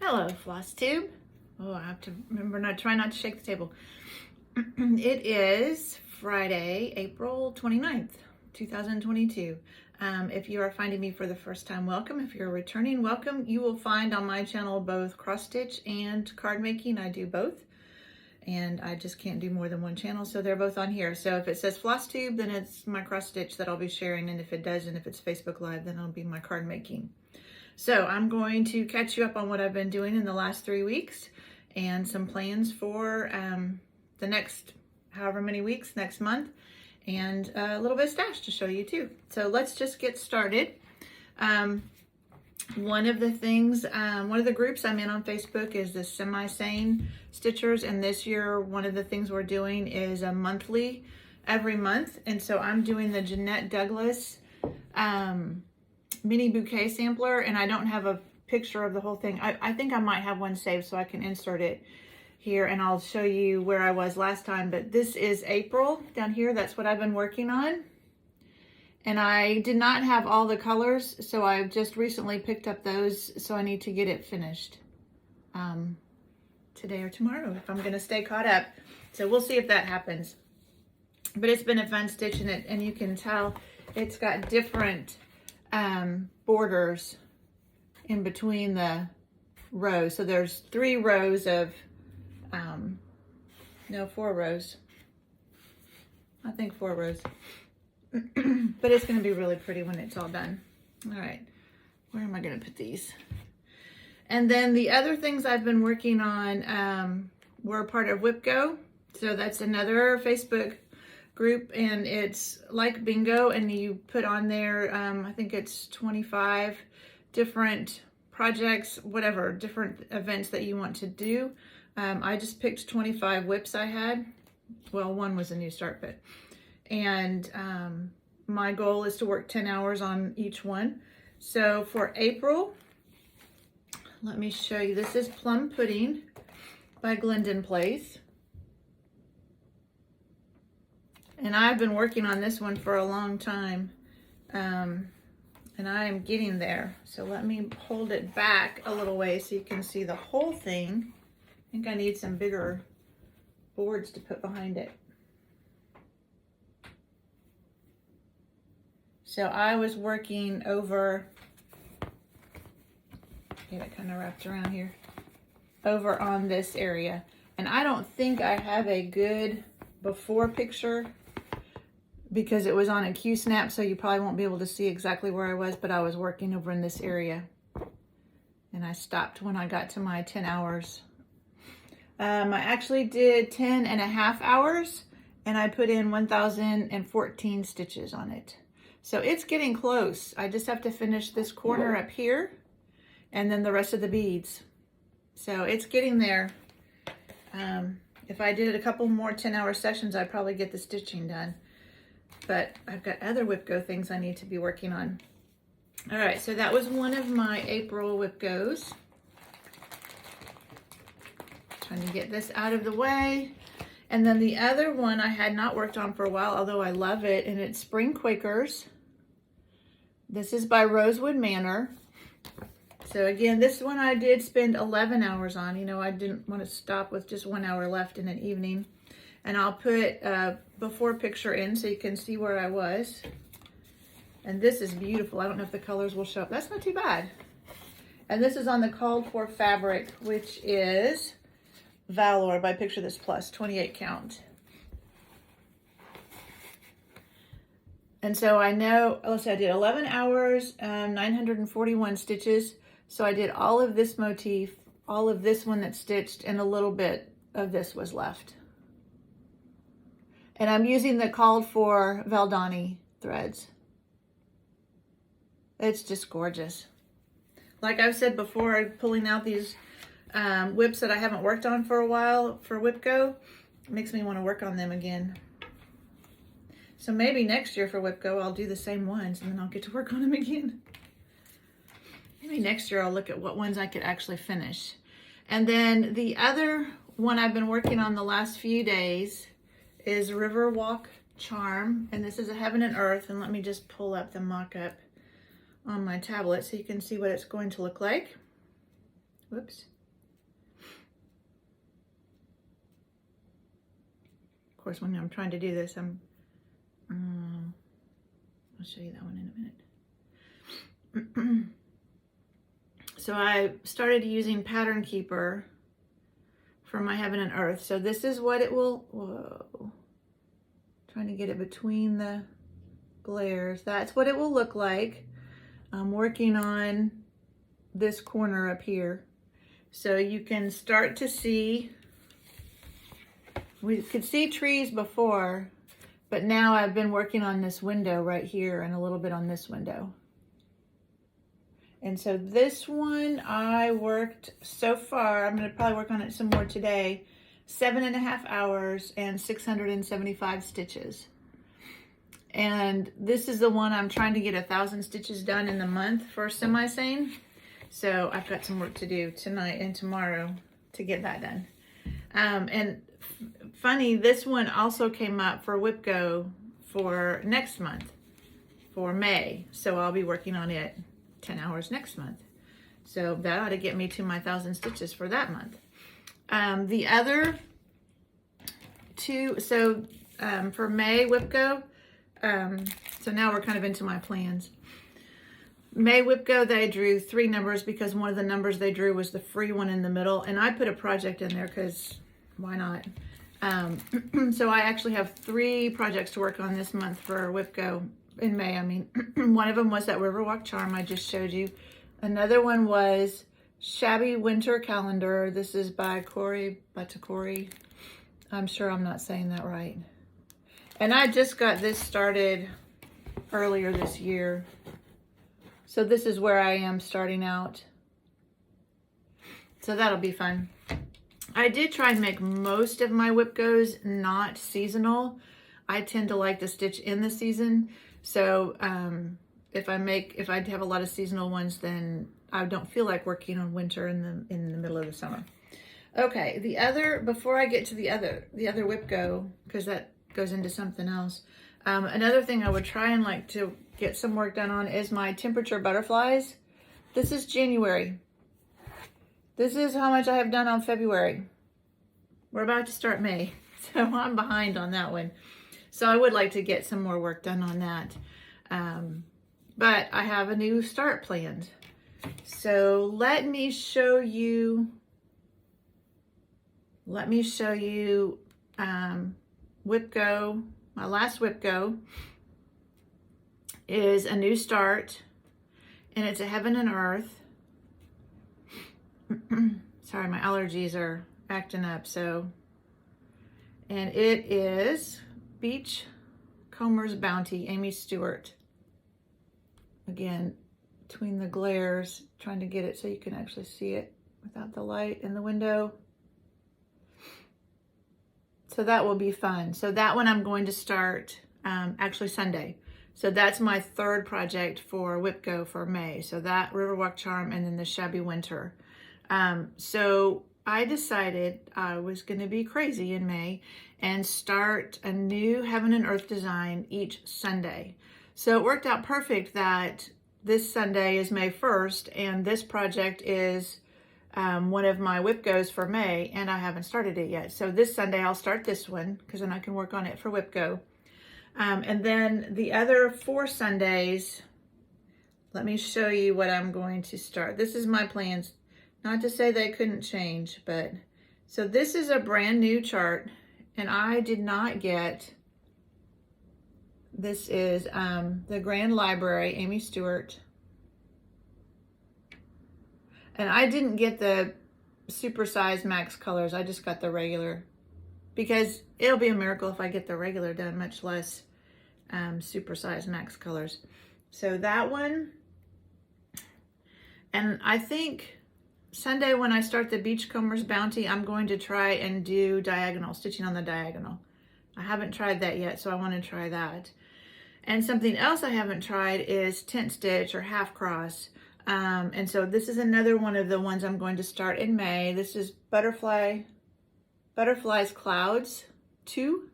Hello, Flosstube. Oh, I have to remember try not to shake the table. It is Friday, April 29th, 2022. If you are finding me for the first time, welcome. If you're returning, welcome. You will find on my channel both cross stitch and card making. I do both, and I just can't do more than one channel, so they're both on here. So if it says Flosstube, then it's my cross stitch that I'll be sharing, and if it doesn't, if it's Facebook Live, then it'll be my card making. So I'm going to catch you up on what I've been doing in the last 3 weeks and some plans for the next however many weeks, next month, and a little bit of stash to show you too. So let's just get started. One of the groups I'm in on Facebook is the Semi-Sane Stitchers, and this year one of the things we're doing is a monthly every month, and so I'm doing the Jeanette Douglas mini bouquet sampler, and I don't have a picture of the whole thing. I think I might have one saved so I can insert it here, and I'll show you where I was last time. But this is April down here. That's what I've been working on, and I did not have all the colors, so I've just recently picked up those, so I need to get it finished today or tomorrow if I'm gonna stay caught up. So we'll see if that happens. But it's been a fun stitching it, and you can tell it's got different borders in between the rows. So there's 3 rows of, no, 4 rows. I think 4 rows. But it's going to be really pretty when it's all done. All right, where am I going to put these? And then the other things I've been working on were part of WhipGo. So that's another Facebook group, and it's like bingo, and you put on there I think it's 25 different projects, whatever, different events that you want to do. I just picked 25 whips I had. Well, one was a new start bit, and my goal is to work 10 hours on each one. So for April, let me show you. This is Plum Pudding by Glendon Place. And I've been working on this one for a long time, and I am getting there. So let me hold it back a little way so you can see the whole thing. I think I need some bigger boards to put behind it. So I was working over, get it kind of wrapped around here, over on this area. And I don't think I have a good before picture, because it was on a Q-snap, so you probably won't be able to see exactly where I was, but I was working over in this area. And I stopped when I got to my 10 hours. I actually did 10.5 hours, and I put in 1,014 stitches on it. So it's getting close. I just have to finish this corner up here, and then the rest of the beads. So it's getting there. If I did a couple more 10-hour sessions, I'd probably get the stitching done. But I've got other WhipGo things I need to be working on. All right, so that was one of my April WhipGos. Trying to get this out of the way. And then the other one I had not worked on for a while, although I love it, and it's Springquakers. This is by Rosewood Manor. So again, this one I did spend 11 hours on. You know, I didn't want to stop with just 1 hour left in an evening. And I'll put a before picture in so you can see where I was. And this is beautiful. I don't know if the colors will show up. That's not too bad. And this is on the called for fabric, which is Valor by Picture This Plus, 28 count. And so I know, let's see, I did 11 hours, 941 stitches. So I did all of this motif, all of this one that's stitched, and a little bit of this was left. And I'm using the called for Valdani threads. It's just gorgeous. Like I've said before, pulling out these whips that I haven't worked on for a while for WhipGo makes me want to work on them again. So maybe next year for WhipGo, I'll do the same ones, and then I'll get to work on them again. Maybe next year I'll look at what ones I could actually finish. And then the other one I've been working on the last few days is Riverwalk Charm, and this is a Heaven and Earth. And let me just pull up the mock-up on my tablet so you can see what it's going to look like. Whoops. course, when I'm trying to do this, I'll show you that one in a minute. So I started using Pattern Keeper for my Heaven and Earth. So this is what it will, whoa, trying to get it between the glares. That's what it will look like. I'm working on this corner up here. So you can start to see, we could see trees before, but now I've been working on this window right here and a little bit on this window. And so this one I worked so far, I'm gonna probably work on it some more today, 7.5 hours and 675 stitches. And this is the one I'm trying to get 1,000 stitches done in the month for semi-seine. So I've got some work to do tonight and tomorrow to get that done. And funny, this one also came up for WIPGO for next month, for May. So I'll be working on it 10 hours next month. So that ought to get me to my 1,000 stitches for that month. The other two, so for May WIPGO, so now we're kind of into my plans. May WIPGO, they drew 3 numbers because one of the numbers they drew was the free one in the middle, and I put a project in there because why not? So I actually have 3 projects to work on this month for WIPGO. In May, I mean. One of them was that Riverwalk Charm I just showed you. Another one was Shabby Winter Calendar. This is by Corey Batakori. I'm sure I'm not saying that right. And I just got this started earlier this year. So this is where I am starting out. So that'll be fun. I did try and make most of my WIPGOs not seasonal. I tend to like to stitch in the season. So if I have a lot of seasonal ones, then I don't feel like working on winter in the middle of the summer. Okay, before I get to the other WIPGO, because that goes into something else. Another thing I would try and like to get some work done on is my temperature butterflies. This is January. This is how much I have done on February. We're about to start May, so I'm behind on that one. So I would like to get some more work done on that. But I have a new start planned. So let me show you WIPGO, my last WIPGO is a new start, and it's a Heaven and Earth. Sorry, my allergies are acting up, so. And it is Beachcomber's Bounty, Amy Stewart. Again, between the glares, trying to get it so you can actually see it without the light in the window. So that will be fun. So that one I'm going to start actually Sunday. So that's my 3rd project for WIPGO for May. So that Riverwalk Charm and then the Shabby Winter. So I decided I was going to be crazy in May and start a new Heaven and Earth design each Sunday. So it worked out perfect that this Sunday is May 1st and this project is one of my WIPGOs for May, and I haven't started it yet. So this Sunday I'll start this one because then I can work on it for WIPGO. And then the other 4 Sundays, let me show you what I'm going to start. This is my plans. Not to say they couldn't change, but so this is a brand new chart, and I did not get, this is the Grand Library, Amy Stewart. And I didn't get the supersized max colors. I just got the regular, because it'll be a miracle if I get the regular done, much less supersized max colors. So that one, and I think Sunday when I start the Beachcomber's Bounty, I'm going to try and do diagonal, stitching on the diagonal. I haven't tried that yet, so I want to try that. And something else I haven't tried is tent stitch or half cross. And so this is another one of the ones I'm going to start in May. This is Butterfly's Clouds 2.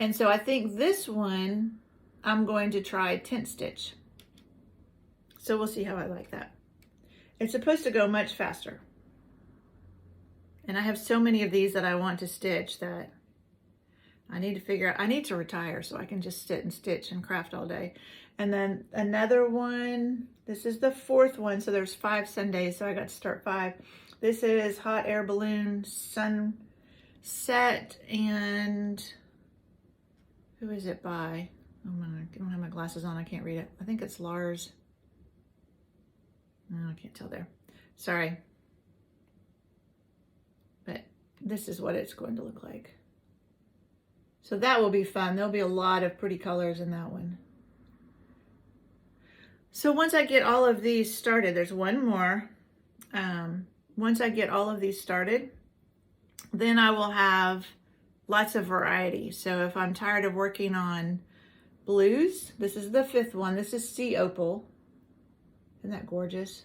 And so I think this one I'm going to try tent stitch. So we'll see how I like that. It's supposed to go much faster. And I have so many of these that I want to stitch that I need to figure out, I need to retire so I can just sit and stitch and craft all day. And then another one, this is the 4th one, so there's 5 Sundays, so I got to start 5. This is Hot Air Balloon Sunset, and who is it by? Oh my, I don't have my glasses on, I can't read it. I think it's Lars. No, I can't tell there. Sorry. But this is what it's going to look like. So that will be fun. There'll be a lot of pretty colors in that one. So once I get all of these started, there's one more. Once I get all of these started, then I will have lots of variety. So if I'm tired of working on blues, this is the 5th one. This is Sea Opal. Isn't that gorgeous?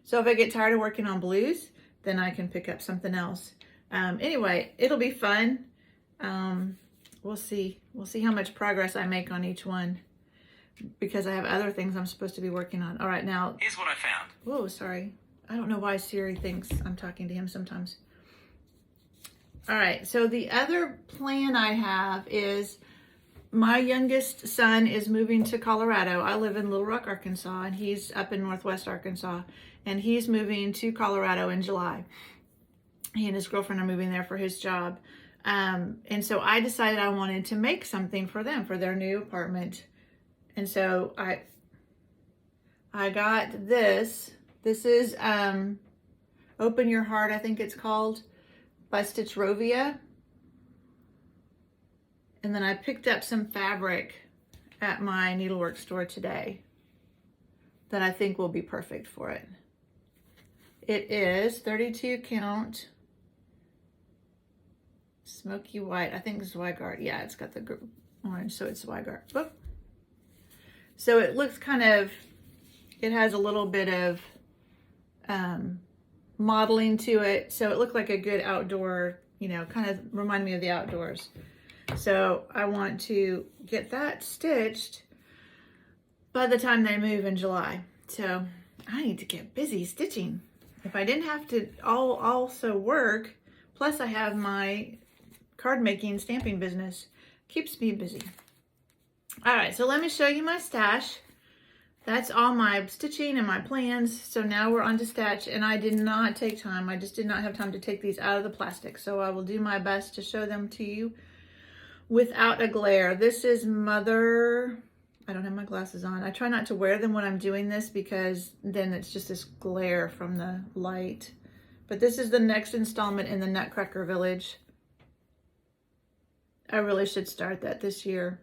So if I get tired of working on blues, then I can pick up something else. Anyway, it'll be fun. We'll see. We'll see how much progress I make on each one, because I have other things I'm supposed to be working on. All right, now. Here's what I found. Whoa, sorry. I don't know why Siri thinks I'm talking to him sometimes. All right, so the other plan I have is my youngest son is moving to Colorado. I live in Little Rock, Arkansas, and he's up in Northwest Arkansas, and he's moving to Colorado in July. He and his girlfriend are moving there for his job. And so I decided I wanted to make something for them, for their new apartment. And so I got this. This is Open Your Heart, I think it's called, by Stitch Rovia. And then I picked up some fabric at my needlework store today that I think will be perfect for it. It is 32 count smoky white. I think it's Zweigart. Yeah, it's got the orange, so it's Zweigart. Oh. So it looks kind of, it has a little bit of modeling to it. So it looked like a good outdoor, you know, kind of remind me of the outdoors. So I want to get that stitched by the time they move in July. So I need to get busy stitching. If I didn't have to also work, plus I have my card making stamping business, keeps me busy. All right, so let me show you my stash. That's all my stitching and my plans. So now we're on to stash, and I did not take time. I just did not have time to take these out of the plastic. So I will do my best to show them to you without a glare. This is Mother, I don't have my glasses on. I try not to wear them when I'm doing this because then it's just this glare from the light. But this is the next installment in the Nutcracker Village. I really should start that this year.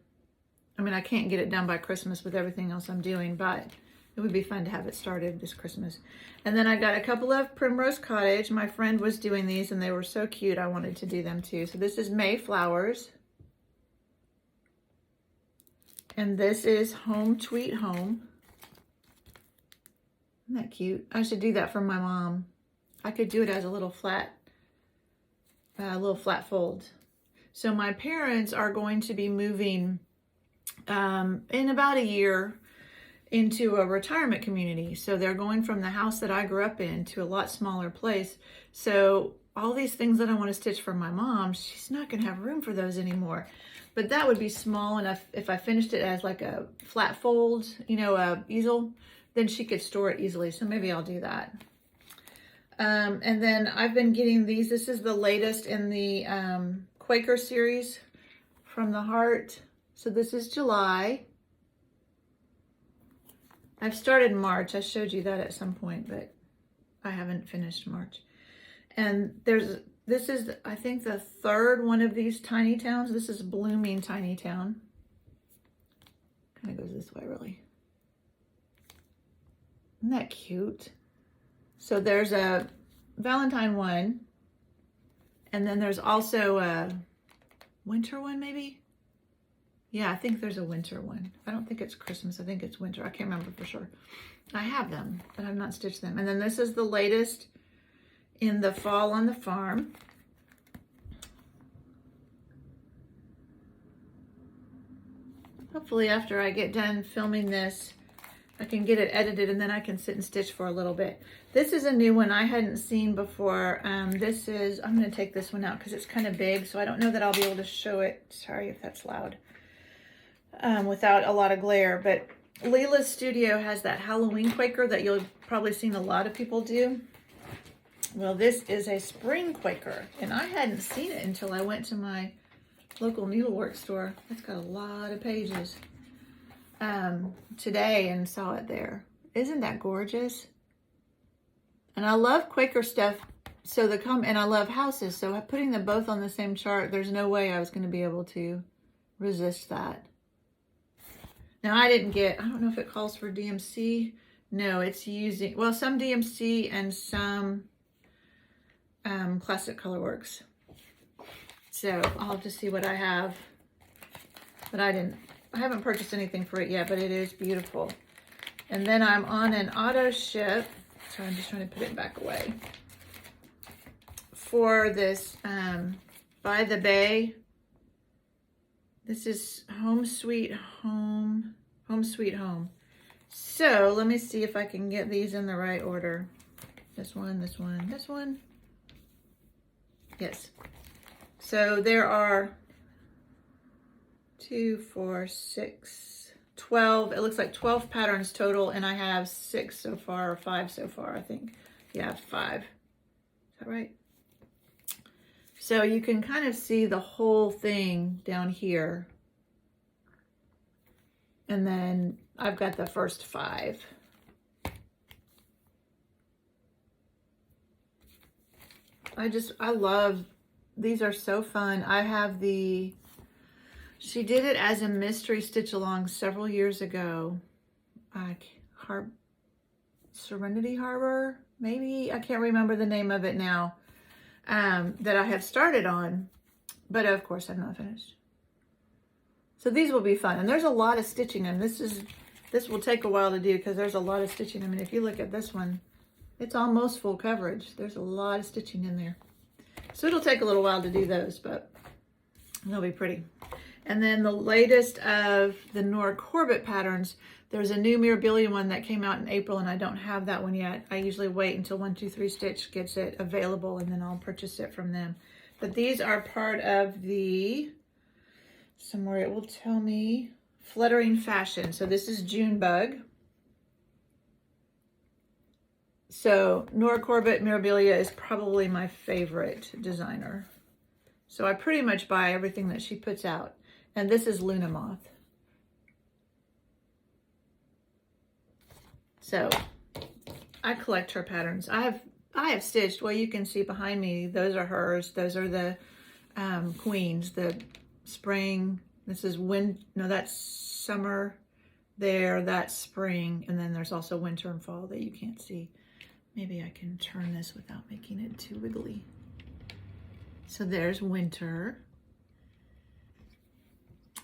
I mean, I can't get it done by Christmas with everything else I'm doing, but it would be fun to have it started this Christmas. And then I got a couple of Primrose Cottage. My friend was doing these and they were so cute. I wanted to do them too. So this is Mayflowers. And this is Home Sweet Home. Isn't that cute? I should do that for my mom. I could do it as a little flat fold. So my parents are going to be moving in about a year into a retirement community. So they're going from the house that I grew up in to a lot smaller place. So all these things that I want to stitch for my mom, she's not going to have room for those anymore. But that would be small enough if I finished it as like a flat fold, you know, a easel, then she could store it easily. So maybe I'll do that. And then I've been getting these. This is the latest in the Quaker series from the Heart. So this is July. I've started March. I showed you that at some point, but I haven't finished March. And this is, I think, the 3rd one of these Tiny Towns. This is Blooming Tiny Town. Kind of goes this way, really. Isn't that cute? So there's a Valentine one. And then there's also a winter one, maybe? Yeah, I think there's a winter one. I don't think it's Christmas. I think it's winter. I can't remember for sure. I have them, but I've not stitched them. And then this is the latest in the Fall on the Farm. Hopefully after I get done filming this, I can get it edited and then I can sit and stitch for a little bit. This is a new one I hadn't seen before. This is, I'm going to take this one out because it's kind of big, so I don't know that I'll be able to show it. Sorry if that's loud. Without a lot of glare, but Leela's Studio has that Halloween Quaker that you'll probably seen a lot of people do. Well, this is a Spring Quaker, and I hadn't seen it until I went to my local needlework store. It's got a lot of pages today and saw it there. Isn't that gorgeous? And I love Quaker stuff, so and I love houses, so putting them both on the same chart, there's no way I was going to be able to resist that. Now I don't know if it calls for DMC. No, it's using, well, some DMC and some Classic Colorworks. So I'll have to see what I have. But I haven't purchased anything for it yet, but it is beautiful. And then I'm on an auto ship. Sorry, I'm just trying to put it back away. For this By the Bay. This is Home Sweet Home. Home Sweet Home. So let me see if I can get these in the right order. This one, this one, this one. Yes. So there are 2, 4, 6, 12. It looks like 12 patterns total, and I have 6 so far, or 5 so far, I think. Yeah, 5. Is that right? So you can kind of see the whole thing down here. And then I've got the first 5. I love, these are so fun. I have she did it as a mystery stitch along several years ago. Serenity Harbor, maybe? I can't remember the name of it now. That I have started on, but of course I'm not finished. So these will be fun, and there's a lot of stitching in this will take a while to do because there's a lot of stitching. I mean, if you look at this one, it's almost full coverage. There's a lot of stitching in there. So it'll take a little while to do those, but they'll be pretty. And then the latest of the Nora Corbett patterns, there's a new Mirabilia one that came out in April, and I don't have that one yet. I usually wait until 123 Stitch gets it available, and then I'll purchase it from them. But these are part of the, somewhere it will tell me, Fluttering Fashion. So this is Junebug. So Nora Corbett Mirabilia is probably my favorite designer. So I pretty much buy everything that she puts out. And this is Luna Moth. So I collect her patterns. I have stitched, well, you can see behind me, those are hers. Those are the queens, the spring. This is that's summer there, that's spring. And then there's also winter and fall that you can't see. Maybe I can turn this without making it too wiggly. So there's winter.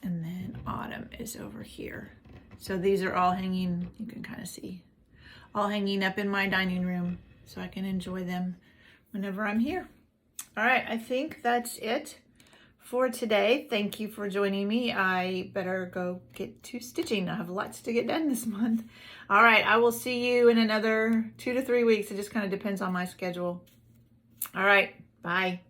And then autumn is over here. So these are all hanging, you can kind of see, all hanging up in my dining room so I can enjoy them whenever I'm here. All right, I think that's it for today. Thank you for joining me. I better go get to stitching. I have lots to get done this month. All right, I will see you in another 2 to 3 weeks. It just kind of depends on my schedule. All right, bye.